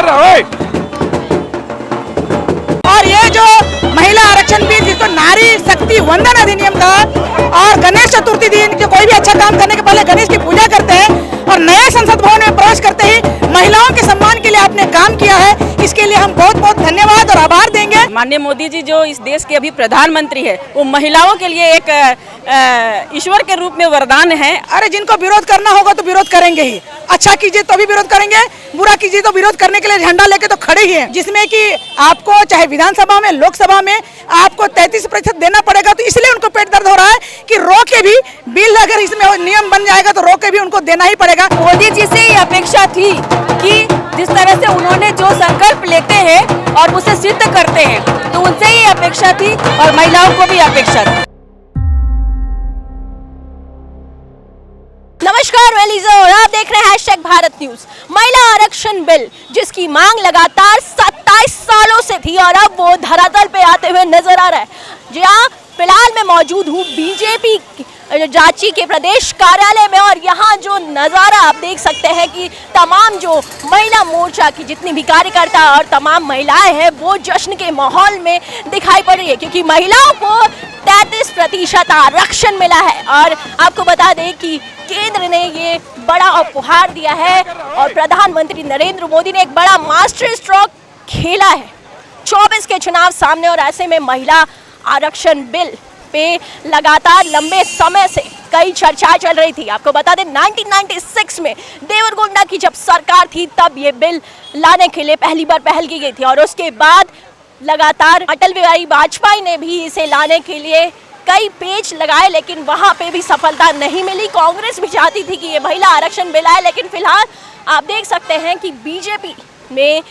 रहा है। और ये जो महिला आरक्षण बिल जिसको नारी शक्ति वंदन अधिनियम था, और गणेश चतुर्थी दिन जो कोई भी अच्छा काम करने के पहले गणेश की पूजा करते हैं, और नए संसद भवन में प्रवेश करते ही महिलाओं के सम्मान के लिए आपने काम किया है, इसके लिए हम बहुत बहुत धन्यवाद और आभार देंगे। माननीय मोदी जी जो इस देश के अभी प्रधानमंत्री है, वो महिलाओं के लिए एक ईश्वर के रूप में वरदान है। अरे जिनको विरोध करना होगा तो विरोध करेंगे ही, अच्छा कीजिए तो भी विरोध करेंगे, बुरा कीजिए तो विरोध करने के लिए झंडा लेके तो खड़े ही हैं, जिसमें कि आपको चाहे विधानसभा में, लोकसभा में आपको 33% देना पड़ेगा। तो इसलिए उनको पेट दर्द हो रहा है कि रोके भी बिल, अगर इसमें नियम बन जाएगा तो रोके भी उनको देना ही पड़ेगा। मोदी जी से ये अपेक्षा थी कि जिस तरह से उन्होंने जो संकल्प लेते हैं और उसे सिद्ध करते हैं, तो उनसे ये अपेक्षा थी और महिलाओं को भी अपेक्षा थी। नमस्कार, मैं लीजा और आप देख रहे हैं #भारत न्यूज। महिला आरक्षण बिल जिसकी मांग लगातार 27 सालों से थी और अब वो धरातल पे आते हुए नजर आ रहा है। जहाँ फिलहाल मैं मौजूद हूँ बीजेपी रांची के प्रदेश कार्यालय में, और यहाँ जो नज़ारा आप देख सकते हैं कि तमाम जो महिला मोर्चा की जितनी भी कार्यकर्ता और तमाम महिलाएं हैं वो जश्न के माहौल में दिखाई पड़ रही है, क्योंकि महिलाओं को 33% आरक्षण मिला है। और आपको बता दें कि केंद्र ने ये बड़ा उपहार दिया है और प्रधानमंत्री नरेंद्र मोदी ने एक बड़ा मास्टर स्ट्रोक खेला है। 24 के चुनाव सामने, और ऐसे में महिला आरक्षण बिल पे लगातार लंबे समय से कई चर्चा चल रही थी। आपको बता दें 1996 में देवरगोंडा की जब सरकार थी तब ये बिल लाने के लिए पहली बार पहल की गई थी, और उसके बाद लगातार अटल बिहारी वाजपेयी ने भी इसे लाने के लिए कई पेच लगाए, लेकिन वहाँ पे भी सफलता नहीं मिली। कांग्रेस भी चाहती थी कि ये महिला आरक्षण बिल आए, लेकिन फिलहाल आप देख सकते हैं कि बीजेपी में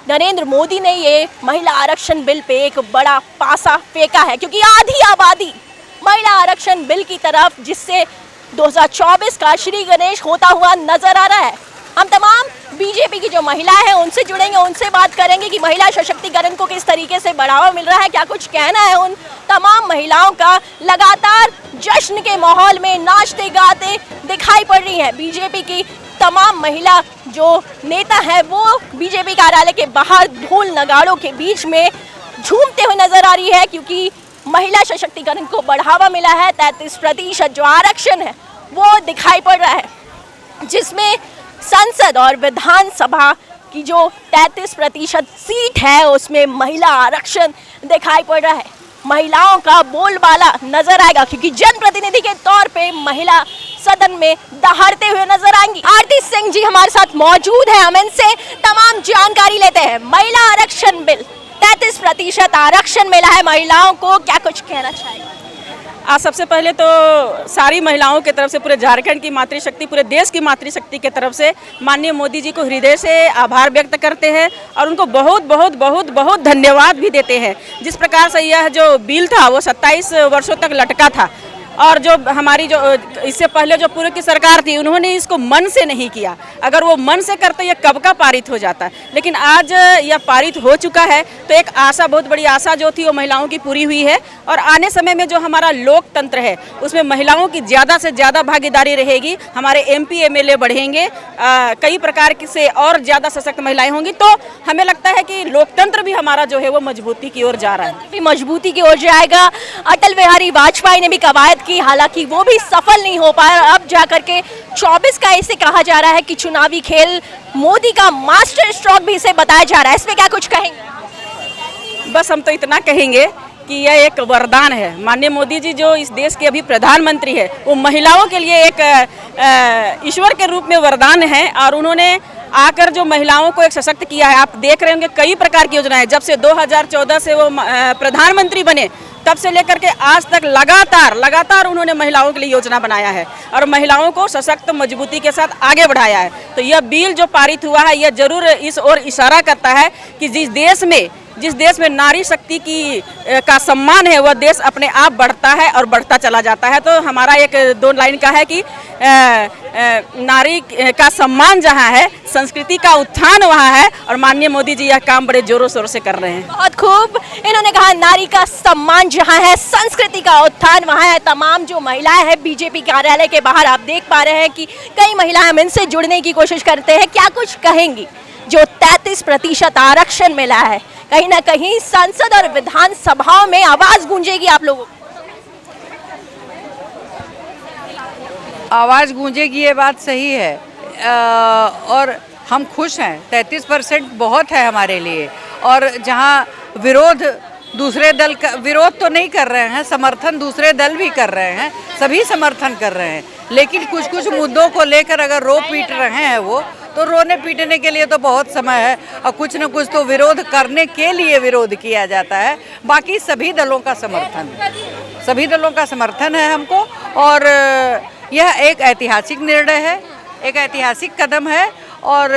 नरेंद्र मोदी ने ये महिला आरक्षण बिल पे एक बड़ा पासा फेंका है, क्योंकि आधी आबादी महिला आरक्षण बिल की तरफ, जिससे 2024 का श्री गणेश होता हुआ नजर आ रहा है। हम तमाम बीजेपी की जो महिलाएं हैं उनसे जुड़ेंगे, उनसे बात करेंगे कि महिला सशक्तिकरण को किस तरीके से बढ़ावा मिल रहा है, क्या कुछ कहना है उन तमाम महिलाओं का। लगातार जश्न के माहौल में नाचते गाते दिखाई पड़ रही है बीजेपी की तमाम महिला जो नेता है, वो बीजेपी कार्यालय के बाहर ढोल नगाड़ों के बीच में झूमते हुए नजर आ रही है, क्योंकि महिला सशक्तिकरण को बढ़ावा मिला है। 33% जो आरक्षण है वो दिखाई पड़ रहा है, जिसमें संसद और विधानसभा की जो 33% सीट है उसमें महिला आरक्षण दिखाई पड़ रहा है। महिलाओं का बोलबाला नजर आएगा, क्योंकि जनप्रतिनिधि के तौर पे महिला सदन में दहाड़ते हुए नजर आएंगी। आरती सिंह जी हमारे साथ मौजूद है, हम इनसे तमाम जानकारी लेते हैं। महिला आरक्षण बिल 33% आरक्षण मिला है महिलाओं को, क्या कुछ कहना चाहेंगे? आज सबसे पहले तो सारी महिलाओं की तरफ से, पूरे झारखंड की मातृशक्ति, पूरे देश की मातृशक्ति की तरफ से माननीय मोदी जी को हृदय से आभार व्यक्त करते हैं और उनको बहुत बहुत बहुत बहुत धन्यवाद भी देते हैं। जिस प्रकार से यह जो बिल था वो 27 वर्षों तक लटका था, और जो हमारी जो इससे पहले जो पूर्व की सरकार थी उन्होंने इसको मन से नहीं किया। अगर वो मन से करते ये कब का पारित हो जाता, लेकिन आज यह पारित हो चुका है। तो एक आशा, बहुत बड़ी आशा जो थी वो महिलाओं की पूरी हुई है, और आने समय में जो हमारा लोकतंत्र है उसमें महिलाओं की ज़्यादा से ज़्यादा भागीदारी रहेगी। हमारे MP MLA बढ़ेंगे, कई प्रकार से और ज़्यादा सशक्त महिलाएं होंगी, तो हमें लगता है कि लोकतंत्र भी हमारा जो है वो मजबूती की ओर जा रहा है, मजबूती की ओर जाएगा। अटल बिहारी वाजपेयी ने भी कवायद की, हालांकि वो भी सफल नहीं हो पाया। अब जाकर के 24 का इसे कहा जा रहा है कि चुनावी खेल मोदी का मास्टर स्ट्रोक भी इसे बताया जा रहा है। इसमें क्या कुछ कहेंगे? बस हम तो इतना कहेंगे कि यह एक वरदान है। माननीय मोदी जी जो इस देश के अभी प्रधानमंत्री है, वो महिलाओं के लिए एक ईश्वर के रूप में वरदान है, और उन्होंने आकर जो महिलाओं को एक सशक्त किया है। आप देख रहे होंगे कई प्रकार की योजनाएं, जब से 2014 से वो प्रधानमंत्री बने तब से लेकर के आज तक लगातार उन्होंने महिलाओं के लिए योजना बनाया है और महिलाओं को सशक्त मजबूती के साथ आगे बढ़ाया है। तो यह बिल जो पारित हुआ है यह जरूर इस ओर इशारा करता है कि जिस देश में नारी शक्ति का सम्मान है वह देश अपने आप बढ़ता है और बढ़ता चला जाता है। तो हमारा एक 2 लाइन का है कि नारी का सम्मान जहाँ है, संस्कृति का उत्थान वहाँ है, और माननीय मोदी जी यह काम बड़े जोरों शोरों से कर रहे हैं। बहुत खूब, इन्होंने कहा नारी का सम्मान जहाँ है, संस्कृति का उत्थान वहाँ है। तमाम जो महिलाएं हैं बीजेपी कार्यालय के बाहर आप देख पा रहे हैं कि कई महिलाएं हम इनसे जुड़ने की कोशिश करते हैं, क्या कुछ कहेंगी? जो 33% आरक्षण मिला है, कहीं ना कहीं संसद और विधानसभाओं में आवाज गूंजेगी आप लोगों की? आवाज़ गूंजेगी, ये बात सही है। और हम खुश हैं, 33% बहुत है हमारे लिए। और जहां विरोध दूसरे दल का विरोध तो नहीं कर रहे हैं, समर्थन दूसरे दल भी कर रहे हैं, सभी समर्थन कर रहे हैं, लेकिन कुछ कुछ मुद्दों को लेकर अगर रो पीट रहे हैं वो, तो रोने पीटने के लिए तो बहुत समय है और कुछ न कुछ तो विरोध करने के लिए विरोध किया जाता है। बाकी सभी दलों का समर्थन है हमको। और यह एक ऐतिहासिक निर्णय है, एक ऐतिहासिक कदम है। और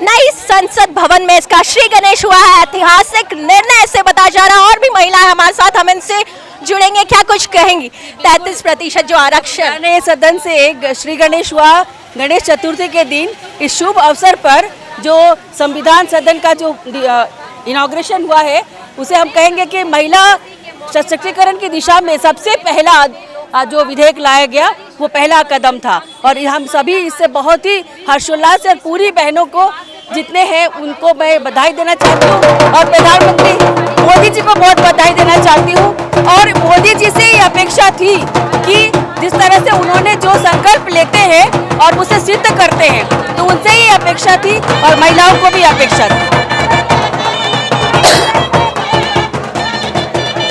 नई संसद भवन में इसका श्री गणेश हुआ है, ऐतिहासिक निर्णय से बताया जा रहा है। और भी महिलाएं हमारे साथ, हम इनसे जुड़ेंगे, क्या कुछ कहेंगी? 33% जो आरक्षण नए सदन से एक श्री गणेश हुआ गणेश चतुर्थी के दिन। इस शुभ अवसर पर जो संविधान सदन का जो इनॉग्रेशन हुआ है, उसे हम कहेंगे कि महिला सशक्तिकरण की दिशा में सबसे पहला जो विधेयक लाया गया वो पहला कदम था। और हम सभी इससे बहुत ही हर्षोल्लास से, पूरी बहनों को जितने हैं उनको मैं बधाई देना चाहती हूँ और प्रधानमंत्री मोदी जी को बहुत बधाई देना चाहती हूँ। और मोदी जी से ये अपेक्षा थी कि जिस तरह से उन्होंने जो संकल्प लेते हैं और उसे सिद्ध करते हैं, तो उनसे ही अपेक्षा थी और महिलाओं को भी अपेक्षा थी।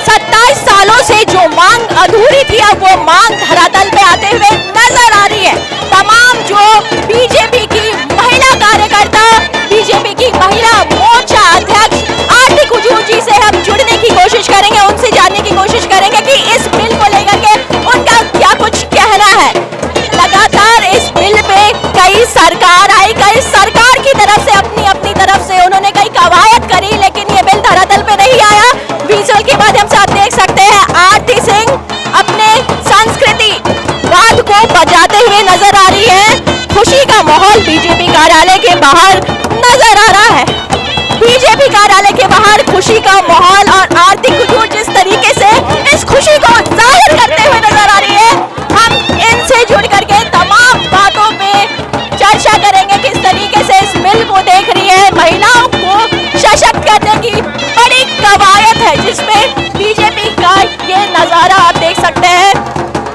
27 सालों से जो मांग अधूरी थी, अब वो मांग धरातल पे आते हुए नजर आ रही है। तमाम जो बीजेपी की महिला कार्यकर्ता, बीजेपी की महिला मोर्चा अध्यक्ष आरती कुजूर जी से हम जुड़ने की कोशिश करेंगे, उनसे जानने की कोशिश करेंगे कि इस बिल को लेकर के उनका क्या कुछ कहना है। लगातार इस बिल पे कई सरकार आई, कई सरकार की तरफ से अपनी तरफ से उन्होंने कई कवायद करी, लेकिन ये बिल धरातल पे नहीं आया। विजुअल के माध्यम से आप देख सकते हैं आरती सिंह अपने संस्कृति वाद को बजाते हुए नजर आ रही है। खुशी का माहौल बीजेपी कार्यालय के बाहर नजर आ रहा है। बीजेपी कार्यालय के बाहर खुशी का माहौल, और आरती कुजूर जिस तरीके से इस खुशी को जाहिर करते हुए नजर आ रही है, हम इनसे जुड़ करके तमाम बातों पे चर्चा करेंगे। किस तरीके से इस बिल को देख रही है, महिलाओं को सशक्त करने की बड़ी कवायद है जिसमें बीजेपी का ये नजारा आप देख सकते हैं।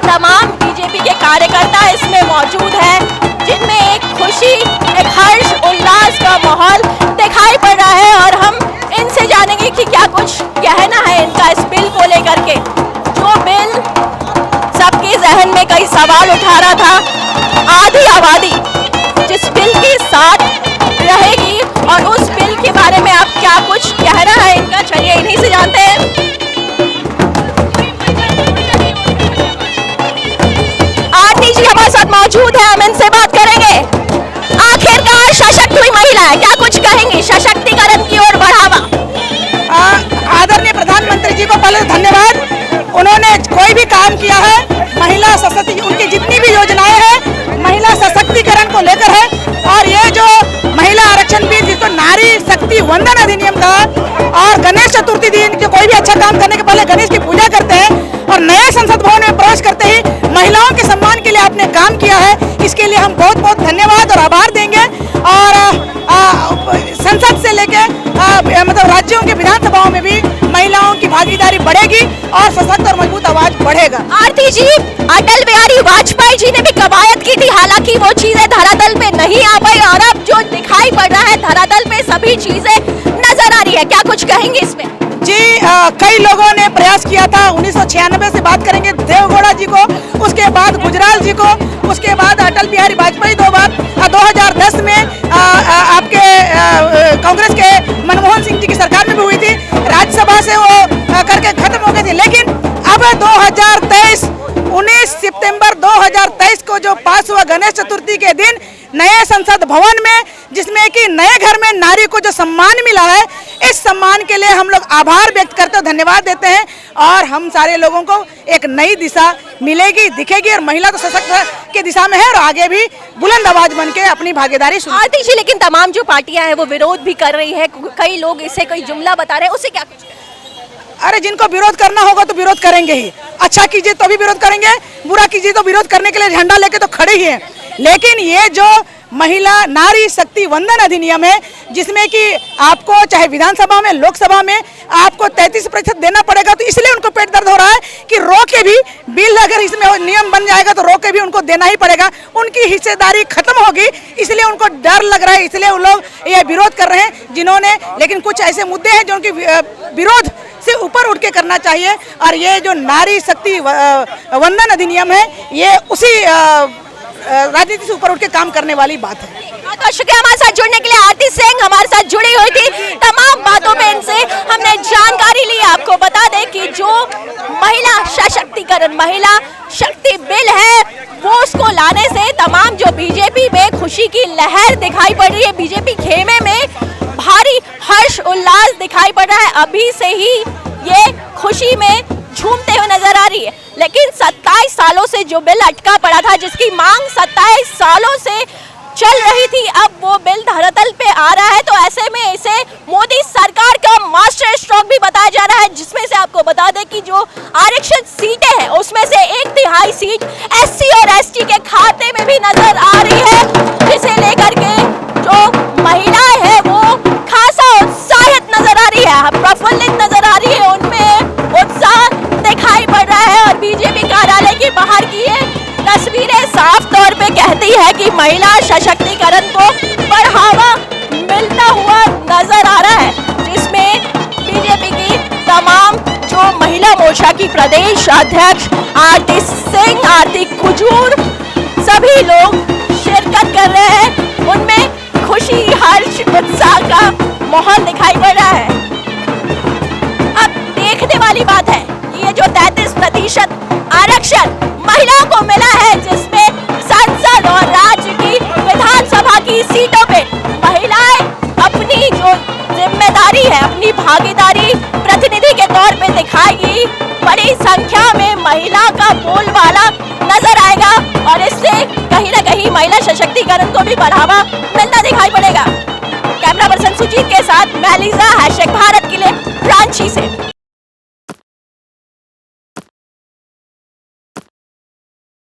तमाम बीजेपी के कार्यकर्ता इसमें मौजूद हैं, जिनमें एक खुशी, एक हर्ष उल्लास का माहौल दिखाई पड़ रहा है। और हम इनसे जानेंगे कि क्या कुछ कहना है इनका इस बिल को लेकर के। जो बिल सबके जहन में कई सवाल उठा रहा था, आधी आबादी जिस बिल के साथ रहेगी, और उस बिल के बारे में आप क्या कुछ कहना है इनका, चलिए इन्हीं से जानते हैं। आरती जी हमारे साथ मौजूद है, हम इनसे बात करेंगे। आखिरकार सशक्त हुई महिला है, क्या कुछ कहेंगी सशक्तिकरण की ओर बढ़ावा? आदरणीय प्रधानमंत्री जी को पहले धन्यवाद। उन्होंने कोई भी काम किया है, महिला सशक्ति, उनकी जितनी भी योजनाएं हैं महिला सशक्तिकरण को लेकर है। और ये जो महिला आरक्षण बिल, जिसको नारी शक्ति वंदन अधिनियम का, और गणेश चतुर्थी दिन के कोई भी अच्छा काम करने के पहले गणेश की पूजा करते हैं, और नए संसद भवन में प्रवेश करते ही महिलाओं के सम्मान के लिए आपने काम किया है, इसके लिए हम बहुत बहुत धन्यवाद और आभार देंगे। और संसद से लेके मतलब राज्यों के विधानसभाओं में भी महिलाओं की भागीदारी बढ़ेगी और सशक्त और मजबूत आवाज बढ़ेगा। आरती जी, अटल बिहारी वाजपेयी जी ने भी कवायद की थी, हालांकि वो चीजें धरातल पे नहीं आ पाई, और अब जो दिखाई पड़ रहा है धरातल पे सभी चीजें नजर आ रही है, क्या कुछ कहेंगे इसमें? जी, कई लोगों ने प्रयास किया था। 1996 से बात करेंगे देवगौड़ा जी को, उसके बाद गुजराल जी को, उसके बाद अटल बिहारी वाजपेयी 2 बार, 2010 में आपके कांग्रेस के मनमोहन सिंह जी की सरकार में भी हुई थी, राज्यसभा से वो करके खत्म हो गई थी। लेकिन अब 2023 19 सितंबर 2023 को जो पास हुआ गणेश चतुर्थी के दिन नए संसद भवन में, जिसमें कि नए घर में नारी को जो सम्मान मिला है, इस सम्मान के लिए हम लोग आभार व्यक्त करते हैं, धन्यवाद देते हैं। और हम सारे लोगों को एक नई दिशा मिलेगी, दिखेगी, और महिला तो सशक्त के दिशा में है और आगे भी बुलंद आवाज बन के अपनी भागीदारी। आरती जी, लेकिन तमाम जो पार्टियां हैं वो विरोध भी कर रही है, कई लोग इसे कई जुमला बता रहे हैं, उसे क्या कुछ? अरे, जिनको विरोध करना होगा तो विरोध करेंगे ही। अच्छा कीजिए तो भी विरोध करेंगे, बुरा कीजिए तो विरोध करने के लिए झंडा लेके तो खड़े ही हैं। लेकिन ये जो महिला नारी शक्ति वंदन अधिनियम है, जिसमें कि आपको चाहे विधानसभा में लोकसभा में आपको 33% देना पड़ेगा। तो इसलिए उनको पेट दर्द हो रहा है कि रो के भी बिल अगर इसमें नियम बन जाएगा तो रो के भी उनको देना ही पड़ेगा, उनकी हिस्सेदारी खत्म होगी, इसलिए उनको डर लग रहा है, इसलिए वो लोग ये विरोध कर रहे हैं जिन्होंने। लेकिन कुछ ऐसे मुद्दे हैं जो उनके विरोध से ऊपर उठ के करना चाहिए, और ये जो नारी शक्ति वंदन अधिनियम है ये उसी राजनीति से ऊपर उठ के काम करने वाली बात है। बहुत शुक्रिया हमारे साथ जुड़ने के लिए। आरती सिंह हमारे साथ जुड़ी हुई थी, तमाम बातों पे इनसे हमने जानकारी ली। आपको बता दें कि जो महिला सशक्तिकरण महिला शक्ति बिल है वो उसको लाने से तमाम जो बीजेपी में खुशी की लहर दिखाई पड़ रही है, बीजेपी खेमे में भारी हर्ष उल्लास दिखाई पड़ रहा है। अभी से ही ये खुशी में झूमते हुए नजर आ रही है। लेकिन 27 सालों से जो बिल अटका पड़ा था, जिसकी मांग 27 सालों से चल रही थी, अब वो बिल धरातल पे आ रहा है। तो ऐसे में इसे मोदी सरकार का मास्टर स्ट्रोक भी बताया जा रहा है, जिसमें से आपको बता दें कि जो आरक्षण सीटें हैं उसमें से 1/3 सीट SC और ST के खाते में भी नजर आ रही है, जिसे लेकर के जो महिलाएं हैं वो खासा उत्साहित नजर आ रही है, प्रफुल्लित नजर आ रही है, उनमें उत्साह दिखाई पड़ रहा है। और बीजेपी कार्यालय के बाहर की ये तस्वीरें साफ तौर पे कहती है कि महिला सशक्तिकरण को बढ़ावा मिलता हुआ नजर आ रहा है, जिसमें बीजेपी की तमाम जो महिला मोर्चा की प्रदेश अध्यक्ष आरती सिंह, आरती कुजूर, सभी लोग शिरकत कर रहे हैं। उनमें खुशी हर्ष उत्साह का माहौल दिखाई पड़ रहा है। अब देखने वाली बात है कि ये जो 33% आरक्षण महिलाओं को मिला है, जिसमें संसद और राज्य की विधानसभा की सीटों पे महिलाएं अपनी जो जिम्मेदारी है, अपनी भागीदारी प्रतिनिधि के तौर पे दिखाएगी। बड़ी संख्या में महिला का बोलबाला नजर आएगा और इससे कहीं ना कहीं महिला सशक्तिकरण को भी बढ़ावा मिलता दिखाई पड़ेगा। कैमरा पर्सन सुजीत के साथ मैं लीजा, #भारत के लिए रांची से।